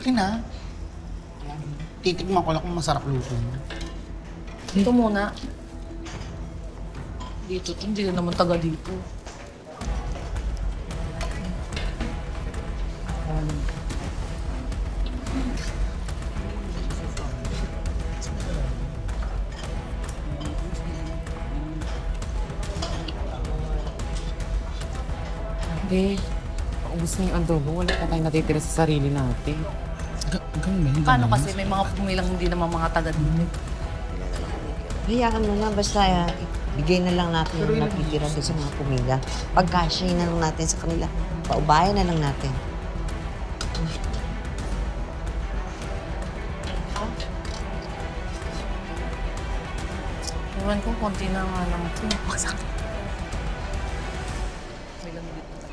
Sige na. Titikman ko lang kung masarap luto mo. Dito muna. Dito, hindi na naman taga dito. Eh, paubos na yung adobo. Wala na tayong natitira sa sarili natin. Ganun ba? Paano kasi may mga pumilang hindi naman mga taga dito? Hayaan mo na, basta bigay na lang natin yung natitira doon sa mga pumila. Pagkasya na lang natin sa kanila. Paubayan na lang natin. Ewan ko, konti na nga lang ito. Masakit.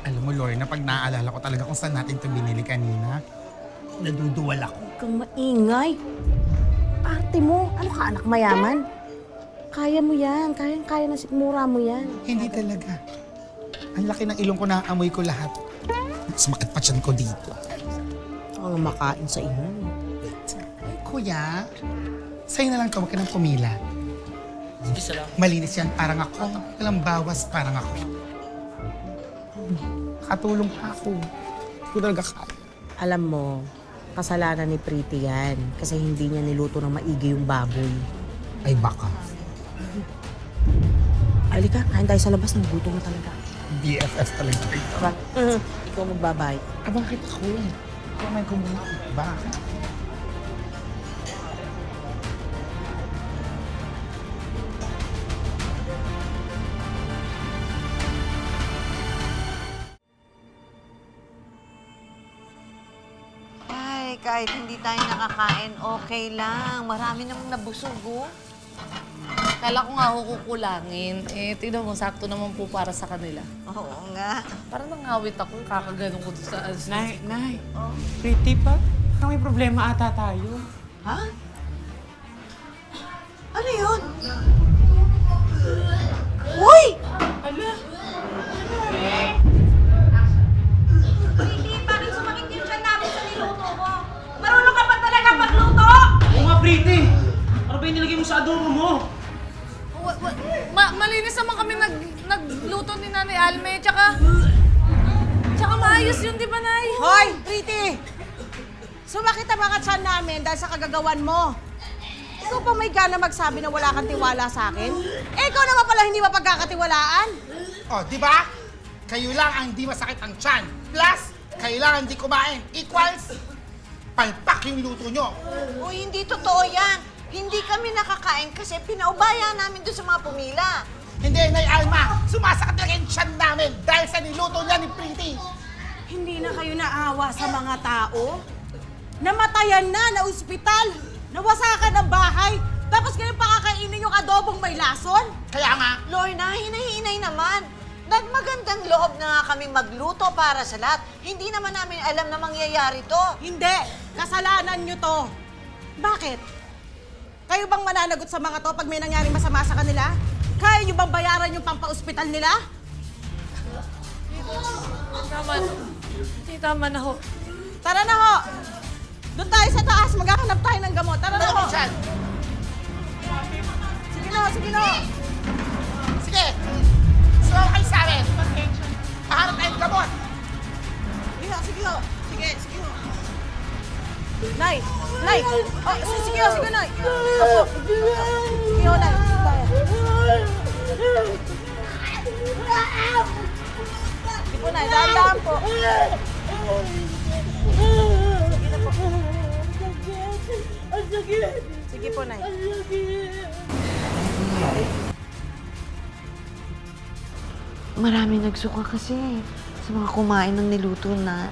Alam mo, Lorna, pag naaalala ko talaga kung saan natin ito binili kanina, naduduwal ako. Huwag kang maingay. Ate mo, ano ka, anak mayaman? Kaya mo yan. Kaya na sikmura mo yan. Hindi talaga. Ang laki ng ilong ko, naamoy ko lahat. Sumakit pa tiyan ko dito. Ang makain sa inyo. Ay, kuya, sa'yo na lang ka, huwag ka nang pumila. Sige, salamat. Malinis yan, parang ako. Walang bawas, parang ako. Katulong pa ako. Hindi ko talaga kaya. Alam mo, kasalanan ni Pretty yan. Kasi hindi niya niluto ng maigi yung baboy. Ay, baka. Halika, kain tayo sa labas. Nagutom na talaga. BFF talaga ito. Ikaw magbabay. Bakit ako? Ikaw may kumuha. Bakit? Ay, kahit hindi tayo nakakain, okay lang. Marami namang nabusog, oh. Kala ko nga ako kukulangin. Eh, tignan mo, sakto naman po para sa kanila. Oo nga. Parang nangawit ako, kakaganon ko sa... Nay. Pretty pa? Parang may problema ata tayo. Ha? Ano yun? Uy! Hindi, bakit sumakit yung tiyan namin sa niluto mo? Marunong ka ba talaga magluto? Oo nga, Pretty! Ano ba yung nilagay mo sa adobo mo? Malinis naman kami nagluto ni Nanay Alme, tsaka maayos yun, di ba, Nay? Hoy, Pretty! Sumakit ang mga tiyan namin dahil sa kagagawan mo. Ikaw pa may gana magsabi na wala kang tiwala sa akin? Eh, ikaw naman pala hindi mapagkakatiwalaan. Oh, di ba? Kayo lang ang di masakit ang tiyan. Plus, kayo lang ang di kumain. Equals, palpak yung luto nyo. Uy, hindi totoo yan. Hindi kami nakakain kasi pinaubaya namin doon sa mga pumila. Hindi, Nay Alma, sumasakit talaga yung tiyan namin dahil sa niluto niya ni Pretty. Hindi na kayo naawa sa mga tao? Namatayan na, na ospital, nawasakan ng bahay, tapos kayo pakakainin yung adobong may lason? Kaya nga, Lorna, hinahinay naman. Nagmagandang loob na nga kaming magluto para sa lahat. Hindi naman namin alam na mangyayari to. Hindi, kasalanan nyo to. Bakit? Kayo bang mananagot sa mga to pag may nangyaring masama sa kanila? Kaya nyo bang bayaran yung pampa-ospital nila? Tama na. Hindi, tama na ho. Tara na ho! Doon tayo sa taas, maghahanap tayo ng gamot. Tara na ho! tiyan. Sige na ho, sige na ho! Sige, sumama kayo sa amin. Paharap tayong gamot. Sige ho, sige ho. Sige, sige ho. Nay! Nay! Oh, sige ho, sige, Nay! Opo. Sige ho, Nay. Sige po, Nay. Dahan-dahan po. Sige po, Nay. Maraming nagsuka kasi sa mga kumain ng niluto na